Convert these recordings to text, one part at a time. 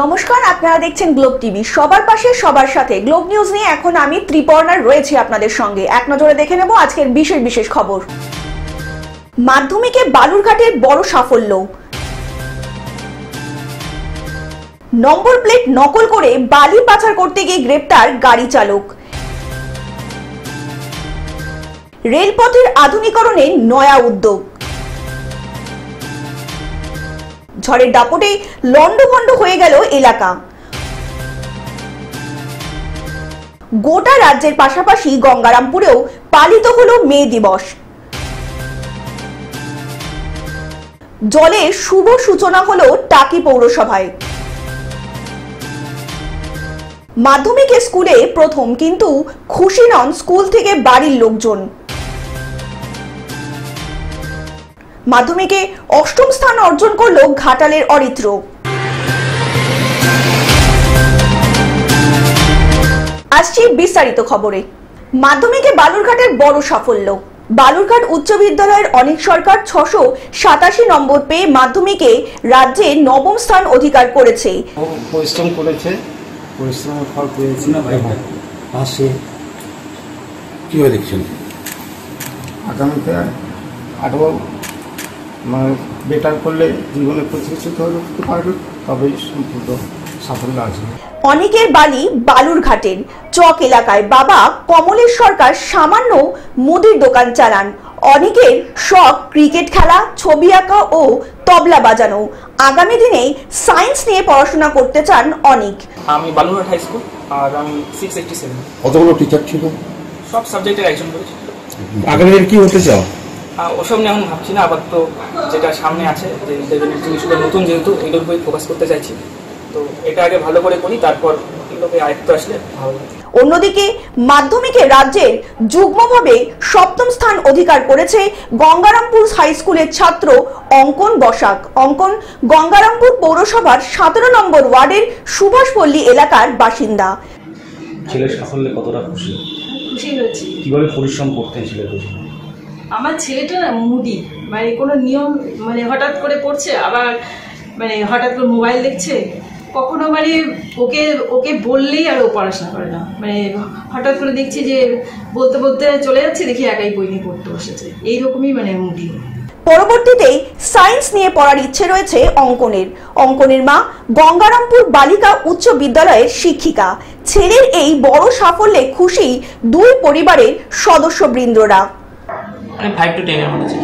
নমস্কার, আপনারা দেখছেন গ্লোব টিভি। সবার পাশে সবার সাথে গ্লোব নিউজ নিয়ে এখন আমি ত্রিপর্ণার রয়েছি আপনাদের সঙ্গে। এক নজরে দেখে নেব আজকের বিশেষ বিশেষ খবর। মাধ্যমিকে বালুরঘাটের বড় সাফল্য। নম্বর প্লেট নকল করে বালি পাচার করতে গিয়ে গ্রেপ্তার গাড়ি চালক। রেলপথের আধুনিকরণে নয়া উদ্যোগ। ঝড়ের দাপটে লন্ডভন্ড হয়ে গেল এলাকা। গোটা রাজ্যের পাশাপাশি গঙ্গারামপুরেও পালিত হলো মে দিবস। জলে শুভ সূচনা হলো টাকি পৌরসভায়। মাধ্যমিকে স্কুলে প্রথম, কিন্তু খুশি নন স্কুল থেকে বাড়ির লোকজন। মাধ্যমিকে অষ্টম স্থান অর্জন করল ঘাটালের অরিত্র। আসছি বিস্তারিত খবরে। মাধ্যমিকে বালুরঘাটের বড় সাফল্য। বালুরঘাট উচ্চ বিদ্যালয়ের অনিক সরকার 687 নম্বর পেয়ে মাধ্যমিকে রাজ্যে নবম স্থান অধিকার করেছে। পরিশ্রম করেছে, পরিশ্রমের ফল পেয়েছি না ভাই। পাশে কীভাবে দেখছেন আগামীতে আরও বেটার করলে জীবনে প্রতিষ্ঠিত হতে পারবে, তবেই সম্পূর্ণ সাফল্য আসবে। অনেকের বাড়ি বালুরঘাটের চক এলাকায়। বাবা কমলেশ সরকার সামান্য মুদির দোকান চালান। অনেকের শখ ক্রিকেট খেলা, ছবি আঁকা ও তবলা বাজানো। আগামী দিনে সায়েন্স নিয়ে পড়াশোনা করতে চান অনেক। আমি বালুরঘাট হাই স্কুল আর আমি 687। কতগুলো টিচার ছিল? সব সাবজেক্টের একজন করেছি। আগামী দিনে কি হতে চাও? ওসব নিয়ে এখন ভাবছি না, আপাতত যেটা সামনে আছে যে ইন্টারভিউ জিনিসগুলো নতুন, যেহেতু এগুলোর উপরে ফোকাস করতে চাইছি, তো এটা আগে ভালো করে করি, তারপর এগুলোকে আয়ত্ত আসলে ভালো। অন্যদিকে মাধ্যমিকে রাজ্যের যুগ্মভাবে সপ্তম স্থান অধিকার করেছে গঙ্গারামপুর হাই স্কুলের ছাত্র অঙ্কন বসাক। অঙ্কন গঙ্গারামপুর পৌরসভার 17 নম্বর ওয়ার্ডের সুভাষপল্লী এলাকার বাসিন্দা। ছেলের সাফল্যে কতটা খুশি? খুশি হয়েছি। কিভাবে পরিশ্রম করতেন ছেলেটা? আমার ছেলেটা না মুডি, মানে কোনো নিয়ম, মানে হঠাৎ করে পড়ছে, আবার মানে হঠাৎ করে মোবাইল দেখছে, কখনো মানে ওকে বললেই আর ও পড়াশোনা করে না, মানে হঠাৎ করে দেখছি যে বলতে বলতে চলে যাচ্ছে, দেখি একাই বই নিয়ে পড়তে বসেছে, এইরকমই মানে মুডি। পরবর্তীতে সায়েন্স নিয়ে পড়ার ইচ্ছে রয়েছে অঙ্কনের। অঙ্কনের মা গঙ্গারামপুর বালিকা উচ্চ বিদ্যালয়ের শিক্ষিকা। ছেলের এই বড় সাফল্যে খুশি দুই পরিবারের সদস্যবৃন্দরা। 5 to 10 এর মধ্যে ছিল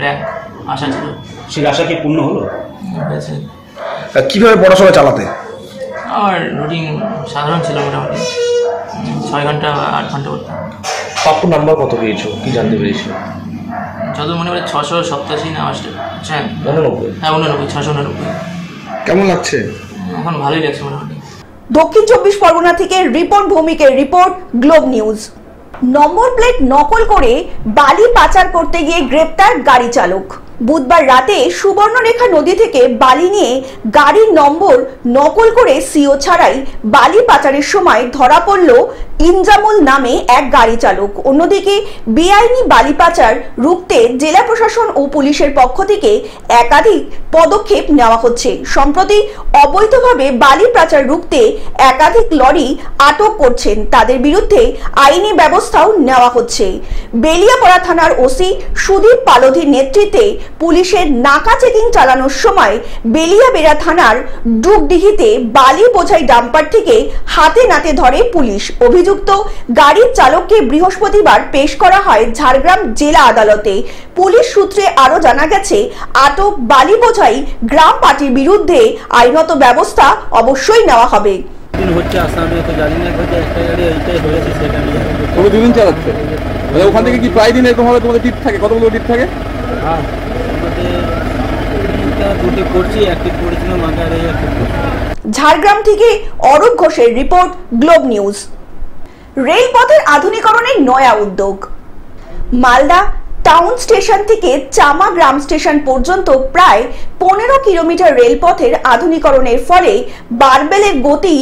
র্যাঙ্ক, আশা ছিল। সেই আশা কি পূর্ণ হলো? হয়েছে। কিভাবে পড়াশোনা চালাতে? আমার রুটিন সাধারণ ছিল, মোটামুটি 6 ঘন্টা বা 8 ঘন্টা করতাম। প্রাপ্য নাম্বার কত পেয়েছো, কি জানতে পেরেছো? যত মনে হয় 687 না 89। হ্যাঁ 89, 689। কেমন লাগছে এখন? ভালোই লাগছে মোটামুটি। দক্ষিণ 24 পরগনা থেকে রিপন ভৌমিকের report, globe news. Number plate নকল করে বালি পাচার করতে গিয়ে গ্রেপ্তার গাড়ি চালক। বুধবার রাতে সুবর্ণরেখা নদী থেকে বালি নিয়ে গাড়ির নম্বর নকল করে সিও ছাড়াই বালি পাচারের সময় ধরা পড়ল ইনজামুল নামে এক গাড়ি চালক। অন্যদিকে বেআইনি বালি পাচার রুখতে জেলা প্রশাসন ও পুলিশের পক্ষ থেকে একাধিক পদক্ষেপ নেওয়া হচ্ছে। সম্প্রতি অবৈধভাবে বালি পাচার রুখতে একাধিক লরি আটক করছেন, তাদের বিরুদ্ধে আইনি ব্যবস্থাও নেওয়া হচ্ছে। বেলিয়াপাড়া থানার ওসি সুদীপ পালোধির নেতৃত্বে পুলিশের নাকা চেকিং চালানোর সময় বেলিয়াবেড়া থানার ডুগডিহিতে বালি বোঝাই ডাম্পার থেকে হাতে নাতে ধরে পুলিশ। অভিযুক্ত গাড়ির চালককে বৃহস্পতিবার পেশ করা হয় ঝাড়গ্রাম জেলা আদালতে। পুলিশ সূত্রে আরো জানা গেছে, আটক বালি বোঝাই গ্রাম পার্টির বিরুদ্ধে আইনত ব্যবস্থা অবশ্যই নেওয়া হবে। দুদিন চালাচ্ছে ওখান থেকে কি প্রায় দিন এরকম হবে? তোমাদের টিপ থাকে? কতগুলো টিপ থাকে? ঝাড়গ্রাম থেকে অরূপ ঘোষের রিপোর্ট, গ্লোব নিউজ। রেলপথের আধুনিকরণের নয়া উদ্যোগ। মালদা টাউন স্টেশন থেকে চামা গ্রাম স্টেশন পর্যন্ত প্রায় 15 কিলোমিটার রেলপথের আধুনিকরণের ফলে বাড়বেলের গতি,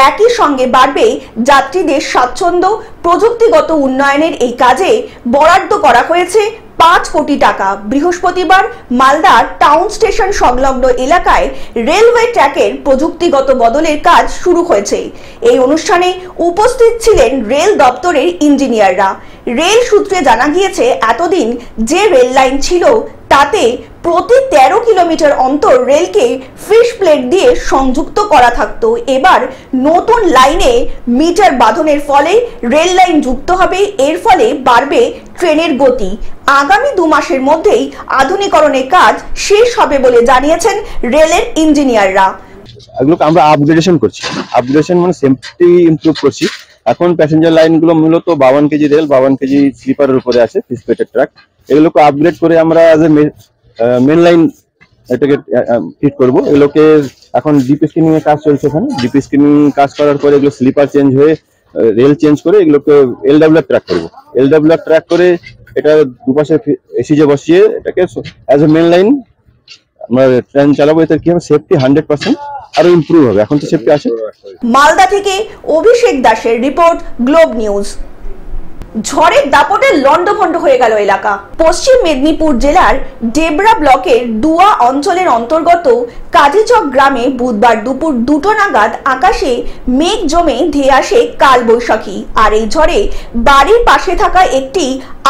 একই সঙ্গে বাড়বে যাত্রীদের স্বাচ্ছন্দ্য। প্রযুক্তিগত উন্নয়নের এই কাজে বরাদ্দ করা হয়েছে 5 কোটি টাকা। বৃহস্পতিবার মালদা টাউন স্টেশন সংলগ্ন এলাকায় রেলওয়ে ট্র্যাকের প্রযুক্তিগত বদলের কাজ শুরু হয়েছে। এই অনুষ্ঠানে উপস্থিত ছিলেন রেল দপ্তরের ইঞ্জিনিয়াররা। রেল সূত্রে জানা গিয়েছে, এতদিন যে রেল লাইন ছিল তাতে প্রতি 13 কিলোমিটার অন্তর রেলকে ফিশ প্লেট দিয়ে সংযুক্ত করা থাকতো। এবার নতুন লাইনে মিটার বাঁধনের ফলে রেল লাইন যুক্ত হবে। এর ফলে বাড়বে ট্রেনের গতি। আগামী 2 মাসের মধ্যেই আধুনিকরণের কাজ শেষ হবে বলে জানিয়েছেন রেলের ইঞ্জিনিয়াররা। এগুলোকে আমরা আপগ্রেডেশন করছি। আপগ্রেডেশন মানে সেফটি ইমপ্রুভ করছি। এখন প্যাসেঞ্জার লাইনগুলো মূলত 52 কেজি রেল, 52 কেজি স্লিপারের উপরে আছে, ফিশ প্লেটেড ট্রাক। এগুলোকে আপগ্রেড করে আমরা অ্যাজ এ মেন লাইন এটাকে ফিট করবো। এগুলোকে এখন ডিপ স্ক্রিনিং এর কাজ চলছে। এখানে ডিপ স্ক্রিনিং কাজ করার পরে এগুলো স্লিপার চেঞ্জ হয়ে রেল চেঞ্জ করে এগুলোকে এলডব্লিউআর ট্র্যাক করবো। এলডব্লিউআর ট্র্যাক করে এটা দুপাশে এসিজে বসিয়ে এটাকে অ্যাজ এ মেন লাইন আমরা ট্রেন চালাবো। এতে কি হবে, সেফটি 100% আরো ইমপ্রুভ হবে। এখন তো সেফটি আছে। মালদা থেকে অভিষেক দাসের রিপোর্ট, গ্লোব নিউজ। ঝড়ের দাপটে লন্ডভন্ড হয়ে গেল এলাকা। পশ্চিম মেদিনীপুর জেলার ডেবরা ব্লকের দুয়া অঞ্চলের অন্তর্গত কাজীচক গ্রামে বুধবার দুপুর 2টো নাগাদ আকাশে মেঘ জমে ধেয়ে আসে কালবৈশাখী। আর এই ঝড়ে বাড়ির পাশে থাকা একটি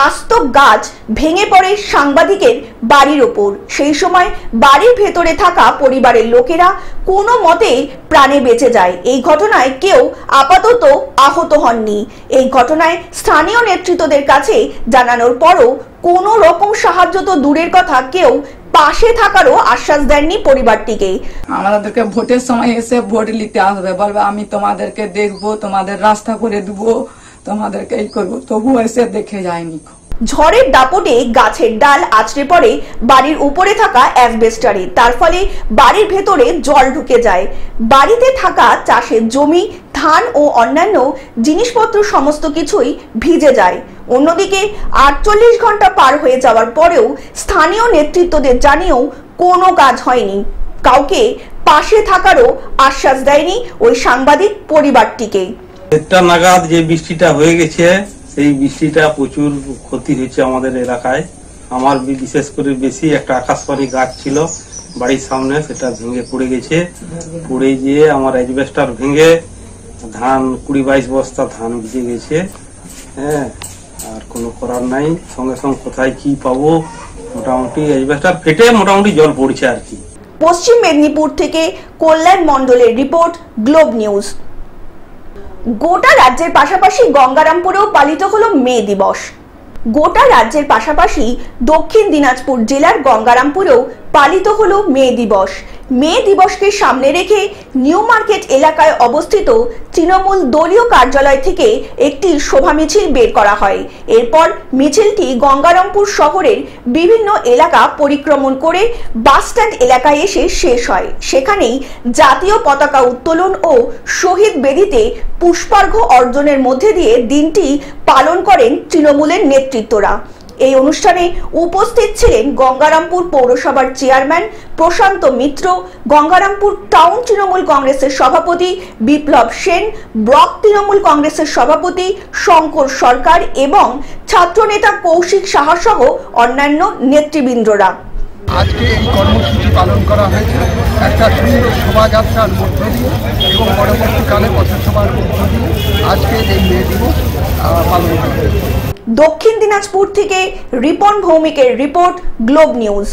আস্ত গাছ ভেঙে পড়ে সাংবাদিকের বাড়ির ওপর। সেই সময় বাড়ির ভেতরে থাকা পরিবারের লোকেরা কোনো মতে প্রাণে বেঁচে যায়। এই ঘটনায় কেউ আপাতত আহত হননি। এই ঘটনায় স্থানীয় নেতৃত্বদের কাছে জানানোর পরও কোনো রকম সাহায্য তো দূরের কথা, কেউ পাশে থাকারও আশ্বাস দেননি পরিবারটিকে। আমাদেরকে ভোটের সময় এসে ভোট নিতে আসবে, বলবে আমি তোমাদেরকে দেখবো, তোমাদের রাস্তা করে দেবো, তোমাদেরকে এই করবো, তবুও এসে দেখে যায়নি। ঝড়ের দাপটে গাছের ডাল আছড়ে পড়ে বাড়ির উপরে থাকা অ্যাসবেস্টারে। তার ফলে বাড়ির ভেতরে জল ঢুকে যায়। বাড়িতে থাকা চাষের জমি, ধান ও অন্যান্য জিনিসপত্র সমস্ত কিছুই ভিজে যায়। অন্যদিকে 48 ঘন্টা পার হয়ে যাওয়ার পরেও স্থানীয় নেতৃত্বদের জানিয়েও কোনো কাজ হয়নি। কাউকে পাশে থাকারও আশ্বাস দেয়নি ওই সাংবাদিক পরিবারটিকে। 1টা নাগাদ যে বৃষ্টিটা হয়ে গেছে, সেই বৃষ্টিটা প্রচুর ক্ষতি হয়েছে আমাদের এলাকায়। আমার বিশেষ করে বেশি একটা আকাশবাণী গাছ ছিল বাড়ির সামনে, সেটা ভেঙে পড়ে গেছে। পড়ে গিয়ে আমার অ্যাসবেস্টার ভেঙে ধান 20-22 বস্তা ধান ভিজে গেছে। হ্যাঁ, আর কোনো করার নাই। সঙ্গে সঙ্গে কোথায় কি পাবো, মোটামুটি অ্যাসবেস্টার ফেটে মোটামুটি জল পড়ছে আর কি। পশ্চিম মেদিনীপুর থেকে কল্যাণ মণ্ডলের রিপোর্ট, গ্লোব নিউজ। গোটা রাজ্যের পাশাপাশি গঙ্গারামপুরেও পালিত হলো মে দিবস। গোটা রাজ্যের পাশাপাশি দক্ষিণ দিনাজপুর জেলার গঙ্গারামপুরেও পালিত হলো মে দিবস। মে দিবসকে সামনে রেখে নিউ মার্কেট এলাকায় অবস্থিত তৃণমূল দলীয় কার্যালয় থেকে একটি শোভা মিছিল বের করা হয়। এরপর মিছিলটি গঙ্গারামপুর শহরের বিভিন্ন এলাকা পরিক্রমণ করে বাসস্ট্যান্ড এলাকায় এসে শেষ হয়। সেখানেই জাতীয় পতাকা উত্তোলন ও শহীদ বেদিতে পুষ্পার্ঘ্য অর্জনের মধ্যে দিয়ে দিনটি পালন করেন তৃণমূলের নেতৃত্বরা। এই অনুষ্ঠানে উপস্থিত ছিলেন গঙ্গারামপুর পৌরসভার চেয়ারম্যান প্রশান্ত মিত্র, গঙ্গারামপুর টাউন তৃণমূল কংগ্রেসের সভাপতি বিপ্লব সেন, ব্লক তৃণমূল কংগ্রেসের সভাপতি শঙ্কর সরকার এবং ছাত্রনেতা কৌশিক সাহা সহ অন্যান্য নেতৃবৃন্দরা। আজকে এই কর্মসূচি পালন করা হয়েছে একটা সুন্দর শোভাযাত্রার মধ্য দিয়ে এবং পরবর্তীকালে পথসভার মধ্য দিয়ে আজকে এই মে দিবস পালন করা হয়েছে। দক্ষিণ দিনাজপুর থেকে রিপন ভৌমিকের রিপোর্ট, গ্লোব নিউজ।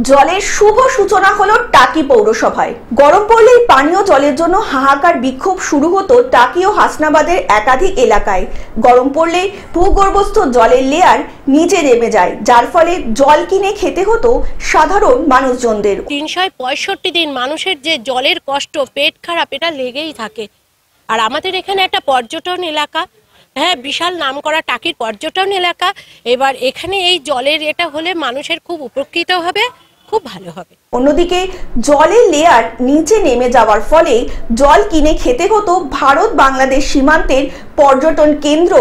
জলের শুভ সূচনা হলো টাকি পৌরসভায়। গরম পড়লেই পানীয় জলের জন্য হাহাকার বিক্ষোভ শুরু হতো টাকি ও হাসনাবাদের একাধিক এলাকায়। গরম পড়লে ভূগর্ভস্থ জলের লেয়ার নিচে নেমে যায়, যার ফলে জল কিনে খেতে হতো সাধারণ মানুষজনদের। 365 দিন মানুষের যে জলের কষ্ট, পেট খারাপ, এটা লেগেই থাকে। আর আমাদের এখানে একটা পর্যটন এলাকা, হ্যাঁ, বিশাল নামকরা টাকির পর্যটন এলাকা। এবার এখানে এই জলের এটা হলে মানুষের খুব উপকৃত হবে, খুব ভালো হবে। অন্যদিকে জলের লেয়ার নিচে নেমে যাওয়ার ফলে জল কিনে খেতে হতো ভারত বাংলাদেশ সীমান্তের পর্যটন কেন্দ্র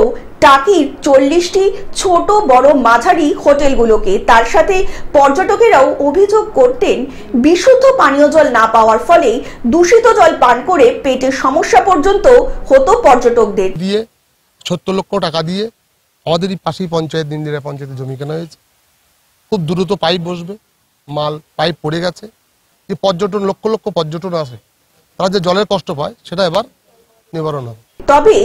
টাকির 40টি ছোট বড় মাঝারি হোটেলগুলোকে। তার সাথে পর্যটকেরাও অভিযোগ করতেন বিশুদ্ধ পানীয় জল না পাওয়ার ফলে দূষিত জল পান করে পেটের সমস্যা পর্যন্ত হতো পর্যটকদের। 70 লক্ষ টাকা দিয়ে আমাদের এই পাশেই পঞ্চায়েত দিনদিরা পঞ্চায়েতে জমি কেনা হয়েছে, খুব দ্রুত পাইপ বসবে, মাল পাইপ পড়ে গেছে। এই পর্যটন লক্ষ লক্ষ পর্যটন আসে, তারা যে জলের কষ্ট পায় সেটা এবার নিবারণ হবে। তবে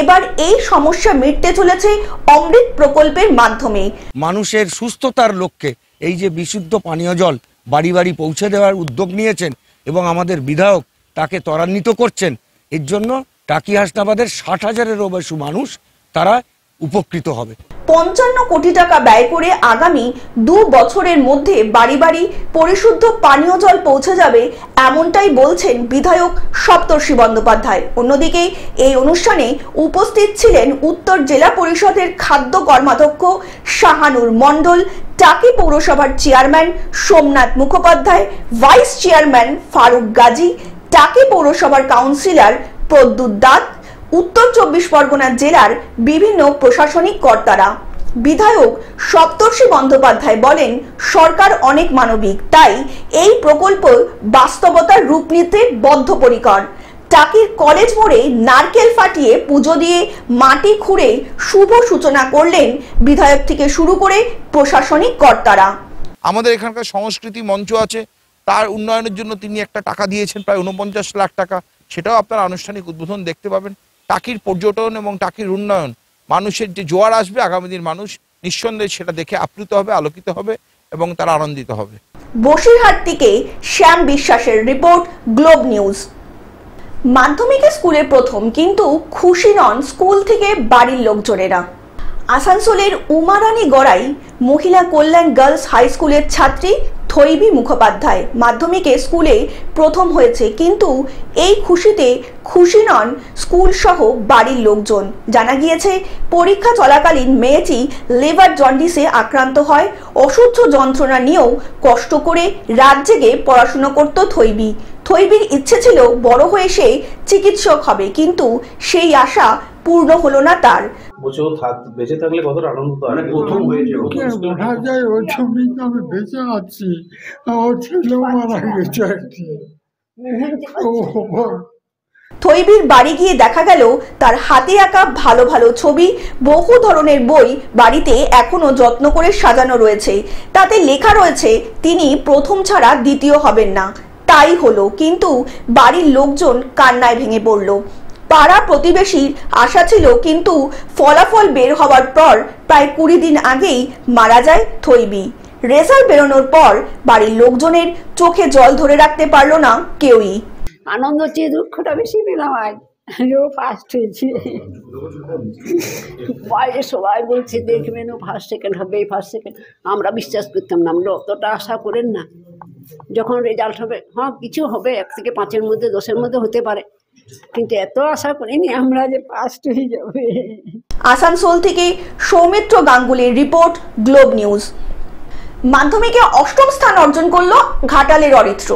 এবার এই সমস্যা মিটতে চলেছে অমৃত প্রকল্পের মাধ্যমে। মানুষের সুস্থতার লক্ষ্যে এই যে বিশুদ্ধ পানীয় জল বাড়ি বাড়ি পৌঁছে দেওয়ার উদ্যোগ নিয়েছেন এবং আমাদের বিধায়ক তাকে ত্বরান্বিত করছেন, এর জন্য টাকি হাসনাবাদের 60,000-এরও বেশি মানুষ তারা উপকৃত হবে। 55 কোটি টাকা ব্যয় করে আগামী 2 বছরের মধ্যে বাড়ি বাড়ি পরিশুদ্ধ পানীয় জল পৌঁছে যাবে, এমনটাই বলছেন বিধায়ক সপ্তর্ষি বন্দ্যোপাধ্যায়। অন্যদিকে এই অনুষ্ঠানে উপস্থিত ছিলেন উত্তর জেলা পরিষদের খাদ্য কর্মাধ্যক্ষ শাহানুর মণ্ডল, টাকি পৌরসভার chairman Somnath Mukhopadhyay, vice chairman Farooq Gazi, Taki পৌরসভার কাউন্সিলর প্রদ্যুৎ দাস, উত্তর 24 পরগনা জেলার বিভিন্ন প্রশাসনিক কর্তারা। বিধায়ক সপ্তর্ষি বন্দ্যোপাধ্যায় বলেন, সরকার অনেক মানবিক, তাই এই প্রকল্প বাস্তবতার রূপ নিতে বদ্ধপরিকর। টাকির কলেজ মোড়ে নারকেল ফাটিয়ে পুজো দিয়ে মাটি খুঁড়ে শুভ সূচনা করলেন বিধায়ক থেকে শুরু করে প্রশাসনিক কর্তারা। আমাদের এখানকার সংস্কৃতি মঞ্চ আছে, তার উন্নয়নের জন্য তিনি একটা টাকা দিয়েছেন প্রায় 49 লাখ টাকা, সেটাও আপনারা আনুষ্ঠানিক উদ্বোধন দেখতে পাবেন। টাকির পর্যটন এবং টাকির উন্নয়ন, মানুষের যে জোয়ার আসবে আগামী দিন মানুষ নিঃসন্দেহে সেটা দেখে আপ্লুত হবে, আলোকিত হবে এবং তারা আনন্দিত হবে। বসিরহাট থেকে শ্যাম বিশ্বাসের রিপোর্ট, গ্লোব নিউজ। মাধ্যমিকে স্কুলের প্রথম, কিন্তু খুশি নন স্কুল থেকে বাড়ির লোকজনেরা। আসানসোলের উমারানী গড়াই মহিলা কল্যাণ গার্লস হাই স্কুলের ছাত্রী থৈবী মুখোপাধ্যায় মাধ্যমিকে স্কুলে প্রথম হয়েছে, কিন্তু এই খুশিতে খুশি নন স্কুল সহ বাড়ির লোকজন। জানা গিয়েছে পরীক্ষা চলাকালীন মেয়েটি লিভার জন্ডিসে আক্রান্ত হয়। অসহ্য যন্ত্রণা নিয়েও কষ্ট করে রাত জেগে পড়াশুনো করত থৈবী। থৈবীর ইচ্ছে ছিল বড় হয়ে সে চিকিৎসক হবে, কিন্তু সেই আশা পূর্ণ হলো না তার। বেঁচে থাকলে কতটা আনন্দ, প্রথম হয়েছে ওই ছবিতে আমি বেঁচে আছি, আমার ছেলেও মারা গেছে। থৈবীর বাড়ি গিয়ে দেখা গেল তার হাতে আঁকা ভালো ভালো ছবি, বহু ধরনের বই বাড়িতে এখনো যত্ন করে সাজানো রয়েছে। তাতে লেখা রয়েছে তিনি প্রথম ছাড়া দ্বিতীয় হবেন না। তাই হলো, কিন্তু বাড়ির লোকজন কান্নায় ভেঙে পড়ল। পাড়া প্রতিবেশীর আশা ছিল, কিন্তু ফলাফল বের হওয়ার পর প্রায় 20 দিন আগেই মারা যায় থৈবী। রেজাল্ট বেরোনোর পর বাড়ির লোকজনের চোখে জল ধরে রাখতে পারলো না কেউই। আনন্দ চেয়ে দুঃখটা বেশি পেলাম আজ, ও ফার্স্ট হয়েছে। বাইরে সবাই বলছে দেখবেন ও ফার্স্ট সেকেন্ড হবে, ফার্স্ট সেকেন্ড। আমরা বিশ্বাস করতাম না, আমরা অতটা আশা করেন না। যখন রেজাল্ট হবে, হ্যাঁ কিছু হবে, 1 থেকে 5-এর মধ্যে 10-এর মধ্যে হতে পারে, কিন্তু এত আশা করিনি আমরা যে ফার্স্ট হয়ে যাবে। আসানসোল থেকে সৌমিত্র গাঙ্গুলির রিপোর্ট, গ্লোব নিউজ। মাধ্যমিকে 8ম স্থান অর্জন করলো ঘাটালের অরিত্র।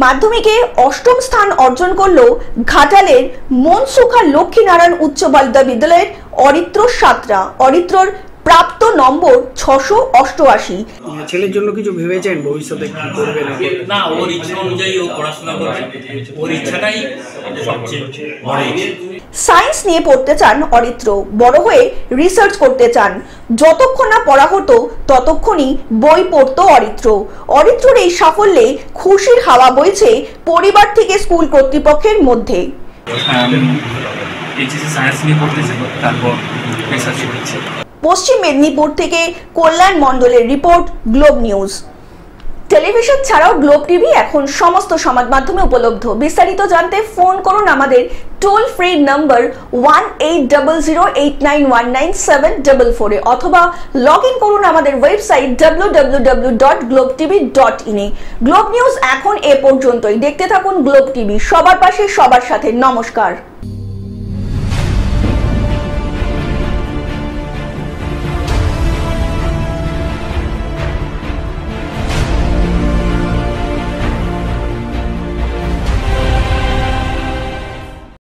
মাধ্যমিকে 8ম স্থান অর্জন করলো ঘাটালের মনসুখা লক্ষ্মীনারায়ণ উচ্চ বালিকা বিদ্যালয়ের অরিত্র সাতরা। অরিত্রর প্রাপ্ত নম্বর 688। ছেলের জন্য কিছু ভেবেছেন ভবিষ্যতে কি করবে না? ওর ইচ্ছা অনুযায়ী ও পড়াশোনা করছে, ওর ইচ্ছাটাই সবচেয়ে বড়। সায়েন্স নিয়ে পড়তে চান অরিত্র, বড় হয়ে রিসার্চ করতে চান। যতক্ষণ না পড়া হতো ততক্ষণই বই পড়তো অরিত্র। অরিত্রর এই সাফল্যে খুশির হাওয়া বইছে পরিবার থেকে স্কুল কর্তৃপক্ষের মধ্যে। সায়েন্স নিয়ে পড়তে চাই, তারপর রিসার্চ করছি। পশ্চিম মেদিনীপুর থেকে কল্যাণ মণ্ডলের রিপোর্ট, গ্লোব নিউজ। টেলিভিশন ছাড়াও গ্লোব টিভি এখন সমস্ত সমাজ মাধ্যমে উপলব্ধ। বিস্তারিত জানতে ফোন করুন আমাদের টোল ফ্রি নাম্বার 180089197444 অথবা লগ ইন করুন আমাদের ওয়েবসাইট www.globetv.in এ। গ্লোব নিউজ এখন এ পর্যন্তই। দেখতে থাকুন গ্লোব টিভি, সবার পাশে সবার সাথে। নমস্কার।